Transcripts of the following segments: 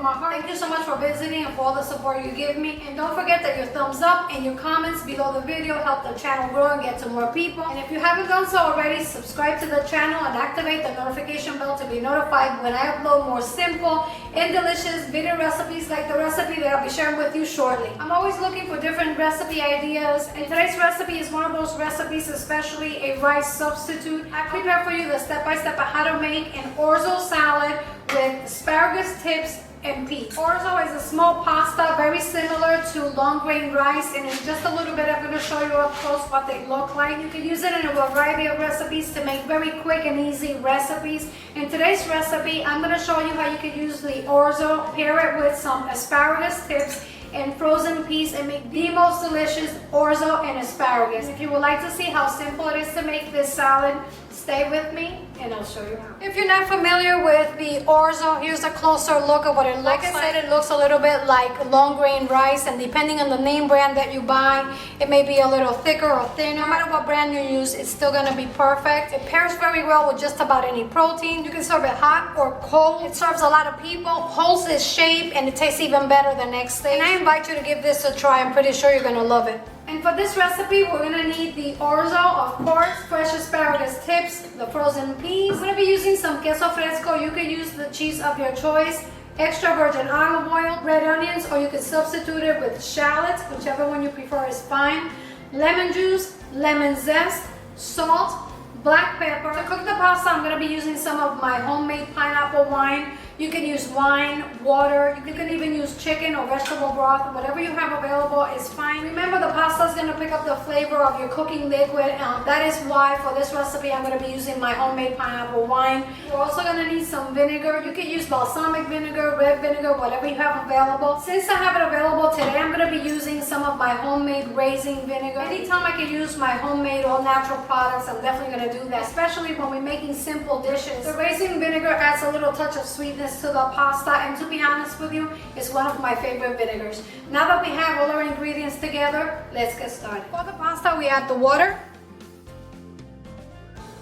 my heart. Thank you so much for visiting and for all the support you give me. And don't forget that your thumbs up and your comments below the video help the channel grow and get to more people. And if you haven't done so already, subscribe to the channel and activate the notification bell to be notified when I upload more simple and delicious video recipes like the recipe that I'll be sharing with you shortly. I'm always looking for different recipe ideas, and today's recipe is one of those recipes, especially a rice substitute. I prepare for you the step-by-step of how to make an orzo salad with asparagus tips and peas. Orzo is a small pasta very similar to long grain rice, and in just a little bit I'm going to show you up close what they look like. You can use it in a variety of recipes to make very quick and easy recipes. In today's recipe I'm going to show you how you can use the orzo, pair it with some asparagus tips and frozen peas, and make the most delicious orzo and asparagus. If you would like to see how simple it is to make this salad, stay with me and I'll show you how. If you're not familiar with the orzo, here's a closer look at what it looks like. Like I said, it looks a little bit like long grain rice, and depending on the name brand that you buy, it may be a little thicker or thinner. No matter what brand you use, it's still going to be perfect. It pairs very well with just about any protein. You can serve it hot or cold. It serves a lot of people, holds its shape, and it tastes even better the next day. And I invite you to give this a try. I'm pretty sure you're going to love it. And for this recipe, we're going to need the orzo, of course, fresh asparagus tips, the frozen peas. I'm going to be using some queso fresco. You can use the cheese of your choice, extra virgin olive oil, red onions, or you can substitute it with shallots, whichever one you prefer is fine, lemon juice, lemon zest, salt, black pepper. To cook the pasta, I'm going to be using some of my homemade pineapple wine. You can use wine, water, you can even use chicken or vegetable broth. Whatever you have available is fine. Remember, the pasta is going to pick up the flavor of your cooking liquid. That is why for this recipe I'm going to be using my homemade pineapple wine. You're also going to need some vinegar. You can use balsamic vinegar, red vinegar, whatever you have available. Since I have it available today, I'm going to be using some of my homemade raisin vinegar. Anytime I can use my homemade all natural products, I'm definitely going to do that, especially when we're making simple dishes. The raisin vinegar adds a little touch of sweetness to the pasta, and to be honest with you, it's one of my favorite vinegars. Now that we have all our ingredients together, let's get started. For the pasta, we add the water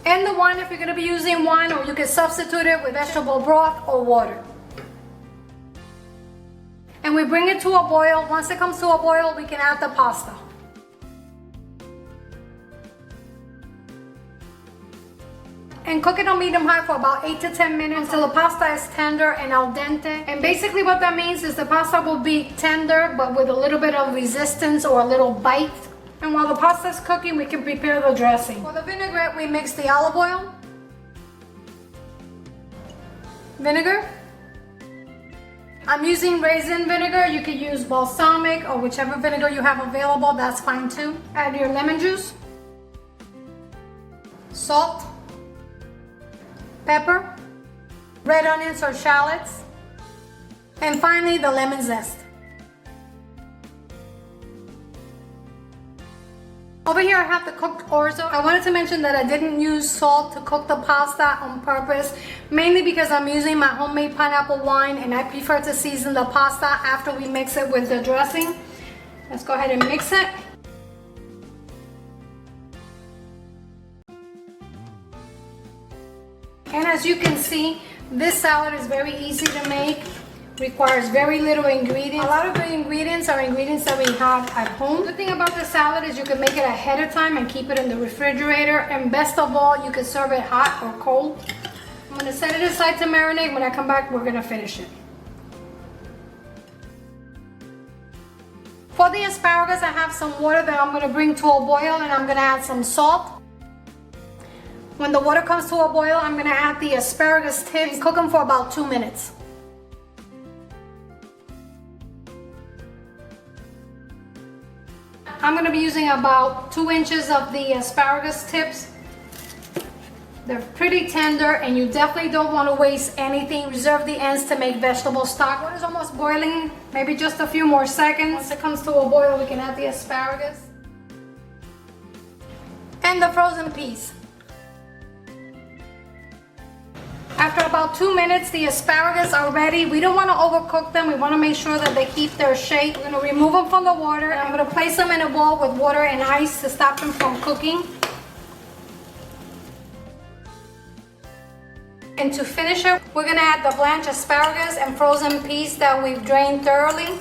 and the wine if you're going to be using wine, or you can substitute it with vegetable broth or water. And we bring it to a boil. Once it comes to a boil, we can add the pasta. And cook it on medium-high for about 8 to 10 minutes until the pasta is tender and al dente. And basically what that means is the pasta will be tender but with a little bit of resistance or a little bite. And while the pasta is cooking, we can prepare the dressing. For the vinaigrette, we mix the olive oil, vinegar. I'm using raisin vinegar. You could use balsamic or whichever vinegar you have available, that's fine too. Add your lemon juice, salt, pepper, red onions or shallots, and finally the lemon zest. Over here I have the cooked orzo. I wanted to mention that I didn't use salt to cook the pasta on purpose, mainly because I'm using my homemade pineapple wine and I prefer to season the pasta after we mix it with the dressing. Let's go ahead and mix it. And as you can see, this salad is very easy to make, requires very little ingredients. A lot of the ingredients are ingredients that we have at home. The thing about the salad is you can make it ahead of time and keep it in the refrigerator, and best of all, you can serve it hot or cold. I'm going to set it aside to marinate. When I come back, we're going to finish it. For the asparagus, I have some water that I'm going to bring to a boil, and I'm going to add some salt. When the water comes to a boil, I'm going to add the asparagus tips and cook them for about 2 minutes. I'm going to be using about 2 inches of the asparagus tips. They're pretty tender and you definitely don't want to waste anything. Reserve the ends to make vegetable stock. Water's almost boiling, maybe just a few more seconds. Once it comes to a boil, we can add the asparagus and the frozen peas. After about 2 minutes, the asparagus are ready. We don't want to overcook them. We want to make sure that they keep their shape. We're going to remove them from the water. I'm going to place them in a bowl with water and ice to stop them from cooking. And to finish it, we're gonna add the blanched asparagus and frozen peas that we've drained thoroughly.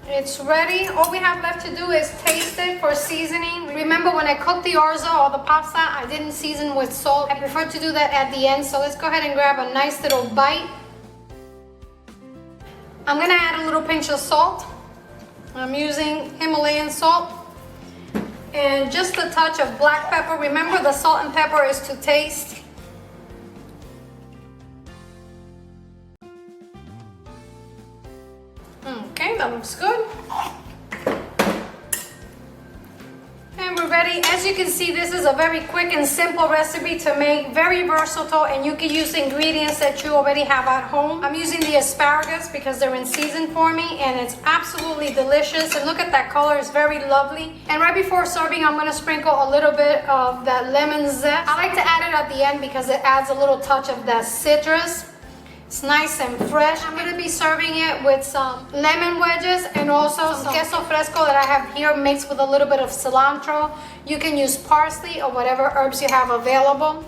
It's ready. All we have left to do is taste it for seasoning. Remember, when I cooked the orzo or the pasta, I didn't season with salt. I prefer to do that at the end. So let's go ahead and grab a nice little bite. I'm gonna add a little pinch of salt. I'm using Himalayan salt. And just a touch of black pepper. Remember, the salt and pepper is to taste. Okay, that looks good. And we're ready. As you can see, this is a very quick and simple recipe to make, very versatile, and you can use ingredients that you already have at home. I'm using the asparagus because they're in season for me, and it's absolutely delicious. And look at that color, it's very lovely. And right before serving, I'm gonna sprinkle a little bit of that lemon zest. I like to add it at the end because it adds a little touch of that citrus. It's nice and fresh. I'm gonna be serving it with some lemon wedges and also some queso fresco that I have here mixed with a little bit of cilantro. You can use parsley or whatever herbs you have available.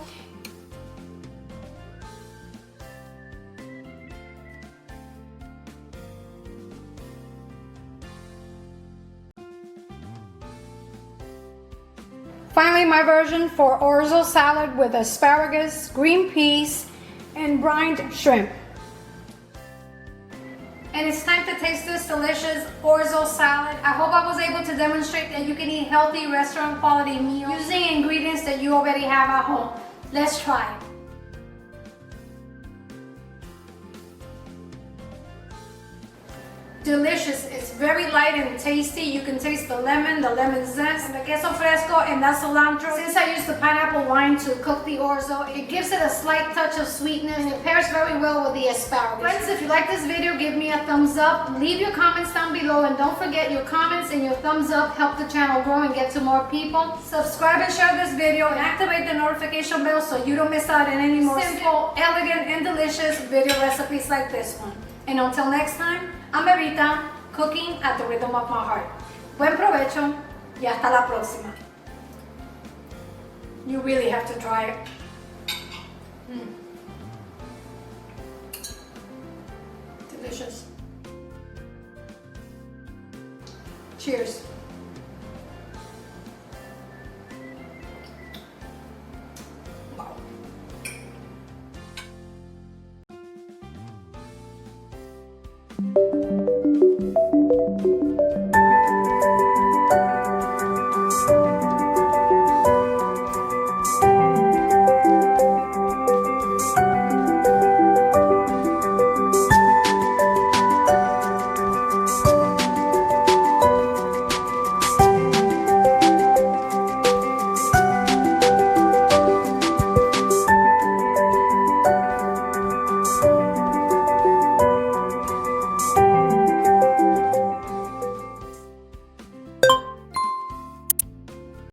Finally, my version for orzo salad with asparagus, green peas, and brined shrimp. And it's time to taste this delicious orzo salad. I hope I was able to demonstrate that you can eat healthy restaurant quality meals using ingredients that you already have at home. Let's try it. Delicious. It's very light and tasty. You can taste the lemon zest, and the queso fresco, and that cilantro. Since I used the pineapple wine to cook the orzo, it gives it a slight touch of sweetness, and it pairs very well with the asparagus. Friends, if you like this video, give me a thumbs up. Leave your comments down below, and don't forget, your comments and your thumbs up help the channel grow and get to more people. Subscribe and share this video, and activate the notification bell so you don't miss out on any more simple, elegant, and delicious video recipes like this one. And until next time, I'm Evita, cooking at the rhythm of my heart. Buen provecho y hasta la próxima. You really have to try it. Delicious. Cheers. Wow.